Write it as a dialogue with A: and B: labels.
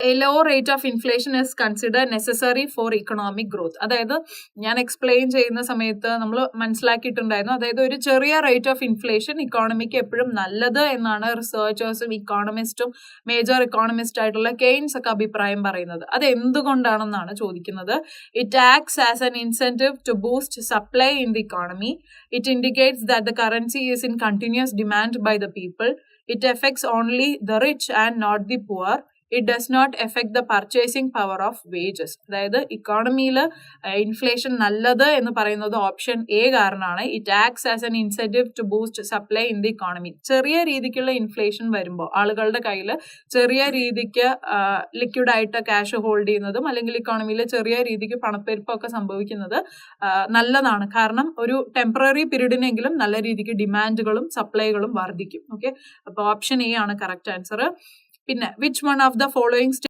A: A low rate of inflation is consider necessary for economic growth. അതായത് ഞാൻ explain ചെയ്യുന്ന സമയത്ത് നമ്മൾ മനസ്സിലാക്കിയിട്ടുണ്ടായിരുന്നു, അതായത് ഒരു ചെറിയ റേറ്റ് ഓഫ് ഇൻഫ്ലേഷൻ ഇക്കോണമിക്ക് എപ്പോഴും നല്ലത് എന്നാണ് റിസർച്ചേഴ്സും ഇക്കോണമിസ്റ്റും മേജർ ഇക്കോണമിസ്റ്റ് ആയിട്ടുള്ള കെയ്ൻസ് ഒക്കെ അഭിപ്രായം പറയുന്നത്. അത് എന്തുകൊണ്ടാണെന്നാണ് ചോദിക്കുന്നത്. It acts as an incentive to boost supply in the economy. It indicates that the currency is in continuous demand by the people. It affects only the rich and not the poor. It does not affect the purchasing power of wages. അതായത് ഇക്കോണമിയിൽ inflation നല്ലത് എന്ന് പറയുന്നത് option A കാരണമാണ്. It acts as an incentive to boost supply in the economy. ചെറിയ രീതിക്കുള്ള inflation വരുമ്പോൾ ആളുകളുടെ കയ്യിൽ ചെറിയ രീതിക്ക് ലിക്വിഡ് ആയിട്ട് ക്യാഷ് ഹോൾഡ് ചെയ്യുന്നതും അല്ലെങ്കിൽ ഇക്കോണമിയിൽ ചെറിയ രീതിക്ക് പണപ്പെരുപ്പമൊക്കെ സംഭവിക്കുന്നത് നല്ലതാണ്. കാരണം ഒരു ടെമ്പററി പീരീഡിനെങ്കിലും നല്ല രീതിക്ക് ഡിമാൻഡുകളും സപ്ലൈകളും വർദ്ധിക്കും. ഓക്കെ, അപ്പോൾ ഓപ്ഷൻ എ ആണ് കറക്റ്റ് ആൻസർ. പിന്നെ which one of the following